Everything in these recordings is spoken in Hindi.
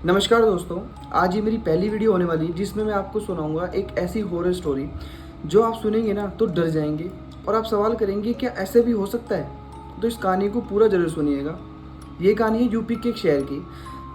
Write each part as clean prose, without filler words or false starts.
नमस्कार दोस्तों, आज ये मेरी पहली वीडियो होने वाली है जिसमें मैं आपको सुनाऊंगा एक ऐसी हॉरर स्टोरी जो आप सुनेंगे ना तो डर जाएंगे और आप सवाल करेंगे क्या ऐसे भी हो सकता है। तो इस कहानी को पूरा जरूर सुनिएगा। ये कहानी है यूपी के एक शहर की,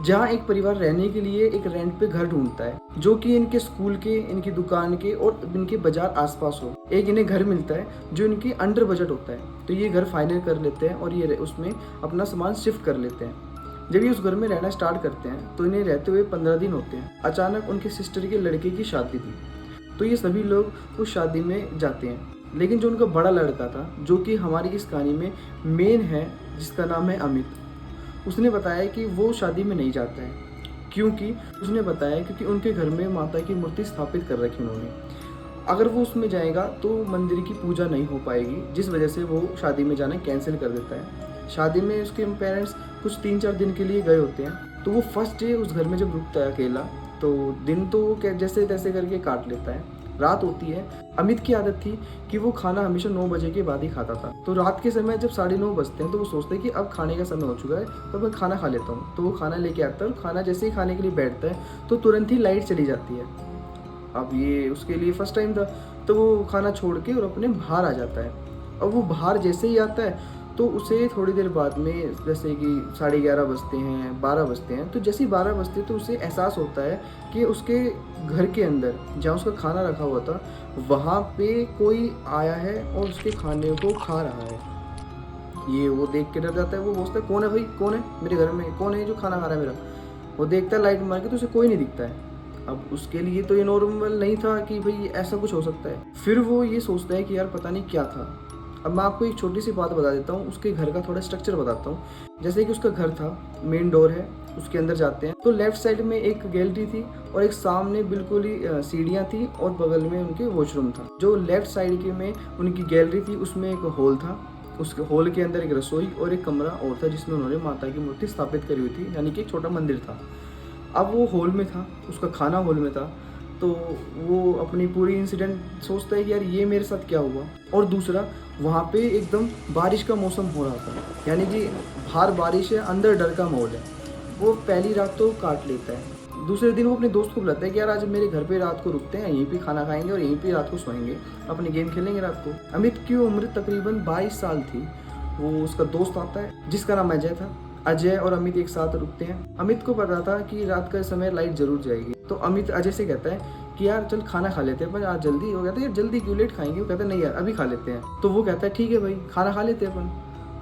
जहाँ एक परिवार रहने के लिए एक रेंट पे घर ढूंढता है जो कि इनके स्कूल के, इनकी दुकान के और इनके बाजार आसपास हो। एक इन्हें घर मिलता है जो इनकी अंडर बजट होता है, तो ये घर फाइनल कर लेते हैं और ये उसमें अपना सामान शिफ्ट कर लेते हैं। जब ये उस घर में रहना स्टार्ट करते हैं तो इन्हें रहते हुए 15 दिन होते हैं। अचानक उनके सिस्टर के लड़के की शादी थी, तो ये सभी लोग उस शादी में जाते हैं। लेकिन जो उनका बड़ा लड़का था, जो कि हमारी इस कहानी में मेन है, जिसका नाम है अमित, उसने बताया कि वो शादी में नहीं जाता है। क्योंकि उनके घर में माता की मूर्ति स्थापित कर रखी उन्होंने। अगर वो उसमें जाएगा तो मंदिर की पूजा नहीं हो पाएगी, जिस वजह से वो शादी में जाना कैंसिल कर देता है। शादी में उसके पेरेंट्स कुछ 3-4 दिन के लिए गए होते हैं, तो वो फर्स्ट डे उस घर में जब रुकता है अकेला, तो दिन तो वो जैसे तैसे करके काट लेता है। रात होती है। अमित की आदत थी कि वो खाना हमेशा 9 बजे के बाद ही खाता था। तो रात के समय जब 9:30 बजते हैं तो वो सोचते हैं कि अब खाने का समय हो चुका है, तो मैं खाना खा लेता हूँ। तो वो खाना लेके आता है और खाना जैसे ही खाने के लिए बैठता है तो तुरंत ही लाइट चली जाती है। अब ये उसके लिए फर्स्ट टाइम था, तो वो खाना छोड़ के और अपने बाहर आ जाता है। अब वो बाहर जैसे ही आता है तो उसे थोड़ी देर बाद में, जैसे कि 11:30 बजते हैं, 12 बजते हैं, तो जैसे ही 12 बजते तो उसे एहसास होता है कि उसके घर के अंदर जहाँ उसका खाना रखा हुआ था वहाँ पे कोई आया है और उसके खाने को खा रहा है। ये वो देख के डर जाता है। वो पूछता है कौन है भाई, कौन है मेरे घर में, कौन है जो खाना खा रहा है मेरा। वो देखता है लाइट मार के, तो उसे कोई नहीं दिखता है। अब उसके लिए तो ये नॉर्मल नहीं था कि भाई ऐसा कुछ हो सकता है। फिर वो ये सोचता है कि यार पता नहीं क्या था। अब मैं आपको एक छोटी सी बात बता देता हूँ, उसके घर का थोड़ा स्ट्रक्चर बताता हूँ। जैसे कि उसका घर था, मेन डोर है, उसके अंदर जाते हैं तो लेफ्ट साइड में एक गैलरी थी और एक सामने बिल्कुल ही सीढ़ियाँ थी और बगल में उनके वॉशरूम था। जो लेफ्ट साइड के में उनकी गैलरी थी उसमें एक हॉल था। उसके हॉल के अंदर एक रसोई और एक कमरा और था जिसमें उन्होंने माता की मूर्ति स्थापित करी हुई थी, यानी कि एक छोटा मंदिर था। अब वो हॉल में था, उसका खाना हॉल में था, तो वो अपनी पूरी इंसिडेंट सोचता है कि यार ये मेरे साथ क्या हुआ। और दूसरा, वहाँ पे एकदम बारिश का मौसम हो रहा था, यानी कि बाहर बारिश है, अंदर डर का माहौल है। वो पहली रात तो काट लेता है। दूसरे दिन वो अपने दोस्त को बुलाता है कि यार आज मेरे घर पे रात को रुकते हैं, यहीं पे खाना खाएंगे और यहीं पे रात को सोएंगे, अपने गेम खेलेंगे रात को। अमित की उम्र तकरीबन 22 साल थी। वो उसका दोस्त आता है जिसका नाम अजय था। अजय और अमित एक साथ रुकते हैं। अमित को पता था कि रात का समय लाइट जरूर जाएगी, तो अमित अजय से कहता है कि यार चल खाना खा लेते हैं, पर आज जल्दी। वो कहते हैं यार जल्दी क्यों, लेट खाएंगे। वो कहता है नहीं यार अभी खा लेते हैं। तो वो कहता है ठीक है भाई खाना खा लेते हैं अपन।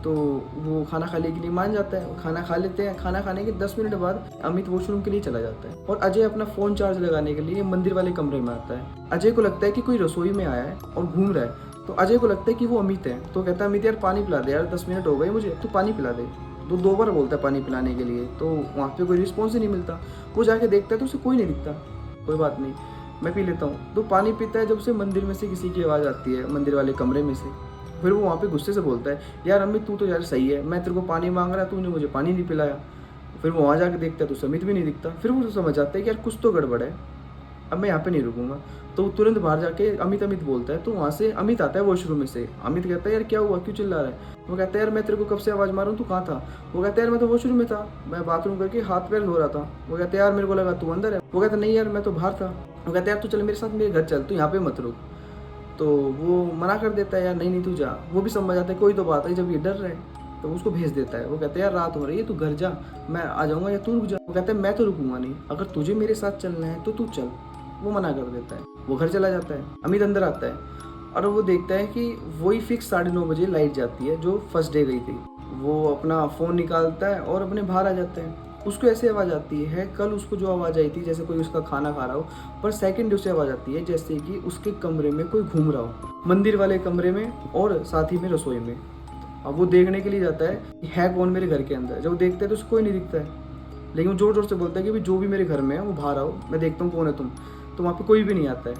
तो वो खाना खाने के लिए मान जाता है। खाना खा लेते हैं। खाना खाने के 10 मिनट बाद अमित वॉशरूम के लिए चला जाता है और अजय अपना फ़ोन चार्ज लगाने के लिए मंदिर वाले कमरे में आता है। अजय को लगता है कि कोई रसोई में आया है और घूम रहा है, तो अजय को लगता है कि वो अमित है। तो कहता है अमित यार पानी पिला दे यार, 10 मिनट हो गए मुझे, तू पानी पिला दे। तो 2 बार बोलता है पानी पिलाने के लिए, तो वहाँ पे कोई रिस्पॉन्स ही नहीं मिलता। वो जाके देखता है तो उसे कोई नहीं दिखता। कोई बात नहीं, मैं पी लेता हूँ। तो पानी पीता है, जब से मंदिर में से किसी की आवाज़ आती है, मंदिर वाले कमरे में से। फिर वो वहाँ पे गुस्से से बोलता है यार अमित तू तो यार सही है, मैं तेरे को पानी मांग रहा, तूने मुझे पानी नहीं पिलाया। फिर वो वहाँ जाके देखता है तो समित भी नहीं दिखता। फिर वो समझ जाता है कि यार कुछ तो गड़बड़ है, अब मैं यहाँ पे नहीं रुकूंगा। तो वो तुरंत बाहर जाके अमित अमित बोलता है। तो वहाँ से अमित आता है वॉशरूम में से। अमित कहता है यार क्या हुआ, क्यों चिल्ला रहा है। वो कहता है यार मैं तेरे को कब से आवाज़ मारूं, तू कहाँ था। वो कहता है यार मैं तो वॉशरूम में था, मैं बाथरूम करके हाथ पैर धो रहा था। वो कहता है यार मेरे को लगा तू अंदर है। वो कहता नहीं यार मैं तो बाहर था। वो कहता है यार तू चल मेरे साथ, मेरे घर चल, तू यहाँ पे मत रुक। तो वो मना कर देता है यार नहीं नहीं तू जा। वो भी समझ आता है कोई तो बात है, जब ये डर रहे तो उसको भेज देता है। वो कहता है यार रात हो रही है, तू घर जा, मैं आ जाऊँगा या तू रुक जा। वो कहता है मैं तो रुकूंगा नहीं, अगर तुझे मेरे साथ चलना है तो तू चल। वो मना कर देता है। वो घर चला जाता है। अमित अंदर आता है और वो देखता है कि वही फिक्स 9:30 बजे लाइट जाती है जो फर्स्ट डे गई थी। वो अपना फ़ोन निकालता है और अपने बाहर आ जाता है। उसको ऐसे आवाज़ आती है, कल उसको जो आवाज़ आई थी जैसे कोई उसका खाना खा रहा हो, पर सेकंड उसे आवाज़ आती है जैसे कि उसके कमरे में कोई घूम रहा हो, मंदिर वाले कमरे में और साथ ही में रसोई में। अब वो देखने के लिए जाता है कि है कौन मेरे घर के अंदर। जब वो देखता है तो उसको कोई नहीं दिखता है, लेकिन वो जोर जोर से बोलता है कि भाई जो भी मेरे घर में है वो बाहर आओ, मैं देखता हूँ कौन है तुम। तो वहाँ पे कोई भी नहीं आता है।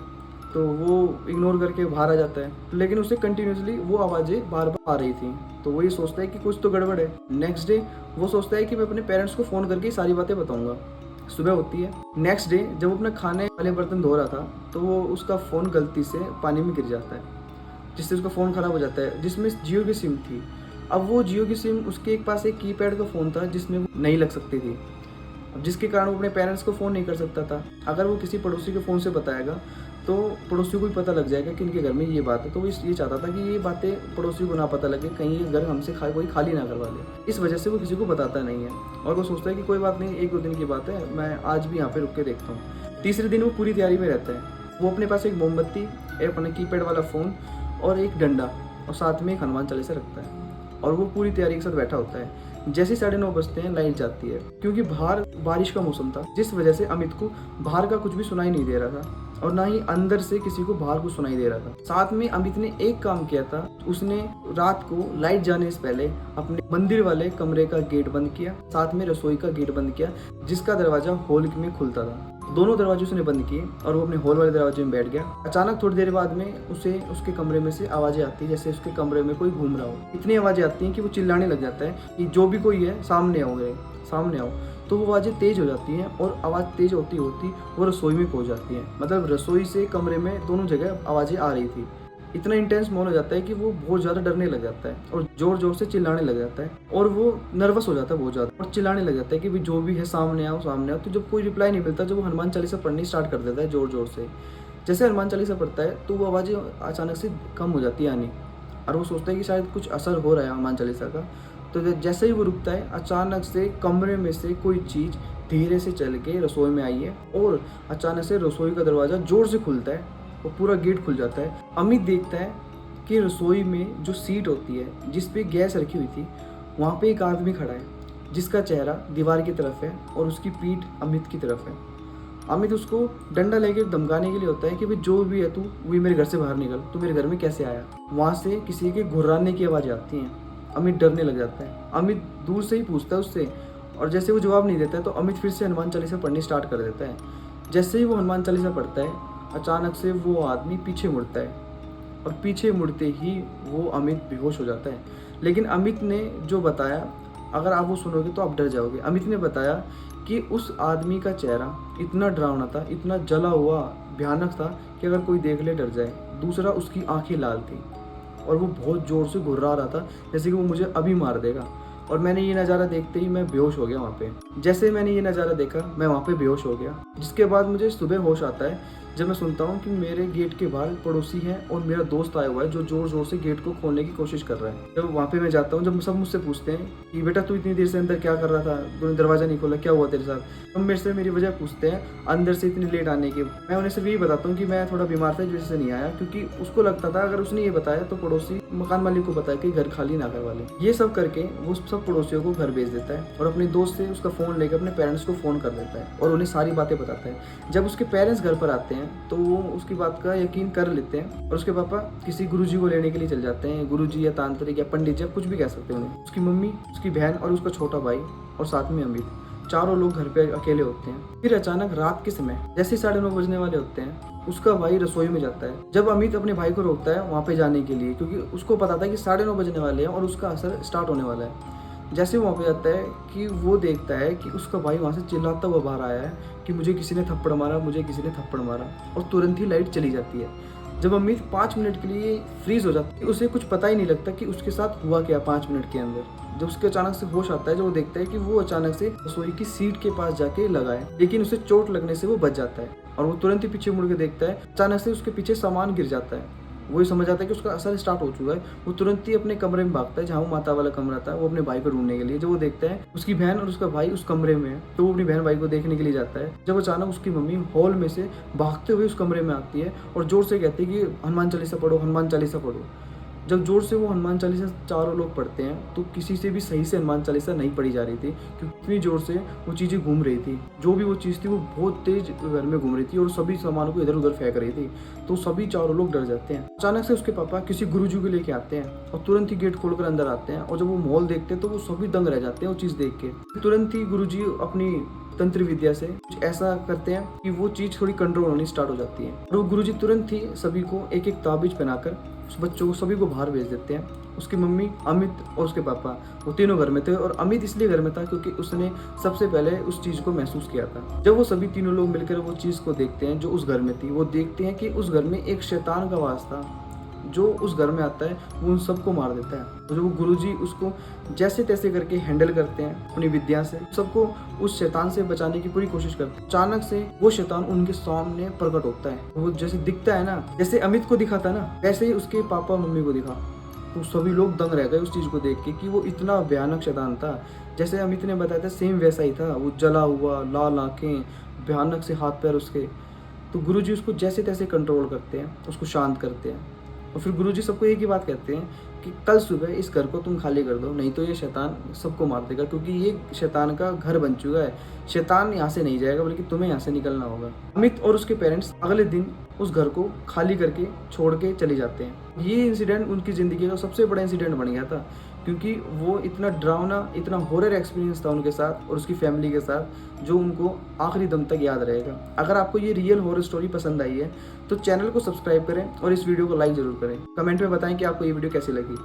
तो वो इग्नोर करके बाहर आ जाता है, लेकिन उसे कंटिन्यूसली वो आवाज़ें बार बार आ रही थी। तो वो ये सोचता है कि कुछ तो गड़बड़ है। नेक्स्ट डे वो सोचता है कि मैं अपने पेरेंट्स को फ़ोन करके सारी बातें बताऊंगा। सुबह होती है। नेक्स्ट डे जब वो अपना खाने वाले बर्तन धो रहा था तो वो उसका फ़ोन गलती से पानी में गिर जाता है, जिससे उसका फ़ोन ख़राब हो जाता है, जिसमें जियो की सिम थी। अब वो जियो की सिम, उसके एक पास एक कीपैड का फ़ोन था जिसमें वो नहीं लग सकती थी। अब जिसके कारण वो अपने पेरेंट्स को फ़ोन नहीं कर सकता था। अगर वो किसी पड़ोसी के फ़ोन से बताएगा तो पड़ोसी को भी पता लग जाएगा कि इनके घर में ये बात है। तो वो ये चाहता था कि ये बातें पड़ोसी को ना पता लगे, कहीं ये घर हमसे कोई खाली ना करवा ले। इस वजह से वो किसी को बताता नहीं है और वो सोचता है कि कोई बात नहीं, 1-2 दिन की बात है, मैं आज भी यहाँ पे रुक के देखता हूँ। तीसरे दिन वो पूरी तैयारी में रहता है। वो अपने पास एक मोमबत्ती, अपने कीपैड वाला फ़ोन और एक डंडा और साथ में एक हनुमान चालीसा रखता है और वो पूरी तैयारी के साथ बैठा होता है। जैसे 9:30 बजते हैं लाइट जाती है, क्योंकि बाहर बारिश का मौसम था, जिस वजह से अमित को बाहर का कुछ भी सुनाई नहीं दे रहा था और ना ही अंदर से किसी को बाहर कुछ सुनाई दे रहा था। साथ में अमित ने एक काम किया था, उसने रात को लाइट जाने से पहले अपने मंदिर वाले कमरे का गेट बंद किया, साथ में रसोई का गेट बंद किया, जिसका दरवाजा हॉल में खुलता था। दोनों दरवाजे उसने बंद किए और वो अपने हॉल वाले दरवाजे में बैठ गया। अचानक थोड़ी देर बाद में उसे उसके कमरे में से आवाज़ें आती है, जैसे उसके कमरे में कोई घूम रहा हो। इतनी आवाज़ें आती हैं कि वो चिल्लाने लग जाता है कि जो भी कोई है सामने आओ, मेरे सामने आओ। तो वो आवाज़ें तेज़ हो जाती हैं और आवाज़ तेज़ होती होती वो रसोई में पहुंच जाती है। मतलब रसोई से कमरे में दोनों जगह आवाज़ें आ रही थी। इतना इंटेंस माहौल हो जाता है कि वो बहुत ज़्यादा डरने लग जाता है और ज़ोर ज़ोर से चिल्लाने लग जाता है और वो नर्वस हो जाता है बहुत ज़्यादा और चिल्लाने लग जाता है कि भाई जो भी है सामने आओ, सामने आओ। तो जब कोई रिप्लाई नहीं मिलता, जब वो हनुमान चालीसा पढ़नी स्टार्ट कर देता है ज़ोर ज़ोर से, जैसे हनुमान चालीसा पढ़ता है तो वो आवाज़ें अचानक से कम हो जाती है आनी और वो सोचता है कि शायद कुछ असर हो रहा है हनुमान चालीसा का। तो जैसे ही वो रुकता है, अचानक से कमरे में से कोई चीज़ धीरे से चल के रसोई में आई है और अचानक से रसोई का दरवाज़ा ज़ोर से खुलता है और पूरा गेट खुल जाता है। अमित देखता है कि रसोई में जो सीट होती है जिस पे गैस रखी हुई थी, वहाँ पे एक आदमी खड़ा है जिसका चेहरा दीवार की तरफ है और उसकी पीठ अमित की तरफ है। अमित उसको डंडा लेके धमकाने के लिए होता है कि भाई जो भी है तू, वही मेरे घर से बाहर निकल, तू मेरे घर में कैसे आया। वहाँ से किसी के घुर्राने की आवाज़ आती हैं। अमित डरने लग जाता है। अमित दूर से ही पूछता है उससे और जैसे वो जवाब नहीं देता है तो अमित फिर से हनुमान चालीसा पढ़नी स्टार्ट कर देता है। जैसे ही वो हनुमान चालीसा पढ़ता है, अचानक से वो आदमी पीछे मुड़ता है और पीछे मुड़ते ही वो अमित बेहोश हो जाता है। लेकिन अमित ने जो बताया, अगर आप वो सुनोगे तो आप डर जाओगे। अमित ने बताया कि उस आदमी का चेहरा इतना डरावना था, इतना जला हुआ भयानक था कि अगर कोई देख ले डर जाए। दूसरा, उसकी आंखें लाल थी और वो बहुत ज़ोर से घुर्रा रहा था, जैसे कि वो मुझे अभी मार देगा। और मैंने ये नज़ारा देखते ही मैं बेहोश हो गया वहाँ पे। जैसे मैंने ये नज़ारा देखा, मैं वहाँ पे बेहोश हो गया। जिसके बाद मुझे सुबह होश आता है जब मैं सुनता हूँ कि मेरे गेट के बाहर पड़ोसी है और मेरा दोस्त आया हुआ है जो ज़ोर ज़ोर से गेट को खोलने की कोशिश कर रहा है। जब वहाँ पे मैं जाता हूँ, जब सब मुझसे पूछते हैं कि बेटा तू इतनी देर से अंदर क्या कर रहा था, तूने दरवाज़ा नहीं खोला, क्या हुआ तेरे साथ, तब मेरे से मेरी वजह पूछते हैं अंदर से इतनी लेट आने की। मैं उन्हें सिर्फ यही बताता हूँ कि मैं थोड़ा बीमार था, इस वजह से नहीं आया, क्योंकि उसको लगता था अगर उसने ये बताया तो पड़ोसी मकान मालिक को बताया कि घर खाली ना करवा ले। ये सब करके वो सब पड़ोसियों को घर भेज देता है और अपने दोस्त से उसका फ़ोन लेकर अपने पेरेंट्स को फ़ोन कर देता है और उन्हें सारी बातें बताता है। जब उसके पेरेंट्स घर पर आते हैं तो वो उसकी बात का यकीन कर लेते हैं और उसके पापा किसी गुरुजी को लेने के लिए चल जाते हैं। गुरुजी या तांत्रिक या पंडित जी, कुछ भी कह सकते हैं उन्हें। उसकी मम्मी, उसकी बहन और उसका छोटा भाई और साथ में अमित, चारों लोग घर पे अकेले होते हैं। फिर अचानक रात के समय जैसे 9:30 बजने वाले होते हैं, उसका भाई रसोई में जाता है। जब अमित अपने भाई को रोकता है वहाँ पे जाने के लिए, क्योंकि उसको पता था कि 9:30 बजने वाले हैं और उसका असर स्टार्ट होने वाला है। जैसे वो वहाँ पे जाता है कि वो देखता है कि उसका भाई वहाँ से चिल्लाता हुआ बाहर आया है कि मुझे किसी ने थप्पड़ मारा, मुझे किसी ने थप्पड़ मारा, और तुरंत ही लाइट चली जाती है। जब अमित 5 मिनट के लिए फ्रीज हो जाता है, उसे कुछ पता ही नहीं लगता कि उसके साथ हुआ क्या 5 मिनट के अंदर। जब उसके अचानक से होश आता है, जब वो देखता है कि वो अचानक से रसोई की सीट के पास जाके लगा है, लेकिन उसे चोट लगने से वो बच जाता है और वो तुरंत ही पीछे मुड़ के देखता है। अचानक से उसके पीछे सामान गिर जाता है। वो ही समझ आता है कि उसका असर स्टार्ट हो चुका है। वो तुरंत ही अपने कमरे में भागता है जहाँ वो माता वाला कमरा था, वो अपने भाई को ढूंढने के लिए। जब वो देखता है उसकी बहन और उसका भाई उस कमरे में है, तो वो अपनी बहन भाई को देखने के लिए जाता है। जब अचानक उसकी मम्मी हॉल में से भागते हुए उस कमरे में आती है और जोर से कहती है कि हनुमान चालीसा पढ़ो, हनुमान चालीसा पढ़ो। जब जोर से वो हनुमान चालीसा चारों लोग पढ़ते हैं तो किसी से भी सही से हनुमान चालीसा नहीं पढ़ी जा रही थी, क्योंकि इतनी जोर से वो चीज़ें घूम रही थी। जो भी वो चीज़ थी वो बहुत तेज घर में घूम रही थी और सभी सामानों को इधर उधर फेंक रही थी। तो सभी चारों लोग डर जाते हैं। अचानक से उसके पापा किसी गुरुजी को लेके आते हैं और तुरंत ही गेट खोलकर अंदर आते हैं। और जब वो माहौल देखते हैं तो वो सभी दंग रह जाते हैं वो चीज़ देख के। तुरंत ही गुरुजी अपनी तंत्र विद्या से कुछ ऐसा करते हैं कि वो चीज़ थोड़ी कंट्रोल होनी स्टार्ट हो जाती है। और वो गुरुजी तुरंत ही सभी को एक एक ताबीज पहनाकर उस बच्चों को सभी को बाहर भेज देते हैं। उसकी मम्मी, अमित और उसके पापा, वो तीनों घर में थे। और अमित इसलिए घर में था क्योंकि उसने सबसे पहले उस चीज़ को महसूस किया था। जब वो सभी तीनों लोग मिलकर वो चीज़ को देखते हैं जो उस घर में थी, वो देखते हैं कि उस घर में एक शैतान का वास था। जो उस घर में आता है वो उन सबको मार देता है। तो वो गुरुजी उसको जैसे तैसे करके हैंडल करते हैं अपनी विद्या से, सबको उस शैतान से बचाने की पूरी कोशिश करते हैं। अचानक से वो शैतान उनके सामने प्रकट होता है। वो जैसे दिखता है ना, जैसे अमित को दिखा था ना, वैसे ही उसके पापा मम्मी को दिखा। तो सभी लोग दंग रह गए उस चीज़ को देख के कि वो इतना भयानक शैतान था। जैसे अमित ने बताया था सेम वैसा ही था, वो जला हुआ, लाल आंखें, भयानक से हाथ पैर उसके। तो गुरुजी उसको जैसे तैसे कंट्रोल करते हैं, उसको शांत करते हैं। और फिर गुरुजी सबको एक ही बात कहते हैं कि कल सुबह इस घर को तुम खाली कर दो, नहीं तो ये शैतान सबको मार देगा, क्योंकि ये शैतान का घर बन चुका है। शैतान यहाँ से नहीं जाएगा, बल्कि तुम्हें यहाँ से निकलना होगा। अमित और उसके पेरेंट्स अगले दिन उस घर को खाली करके छोड़ के चले जाते हैं। ये इंसिडेंट उनकी ज़िंदगी का सबसे बड़ा इंसिडेंट बन गया था, क्योंकि वो इतना डरावना, इतना हॉरर एक्सपीरियंस था उनके साथ और उसकी फैमिली के साथ, जो उनको आखिरी दम तक याद रहेगा। अगर आपको ये रियल हॉरर स्टोरी पसंद आई है तो चैनल को सब्सक्राइब करें और इस वीडियो को लाइक ज़रूर करें। कमेंट में बताएं कि आपको ये वीडियो कैसी लगी।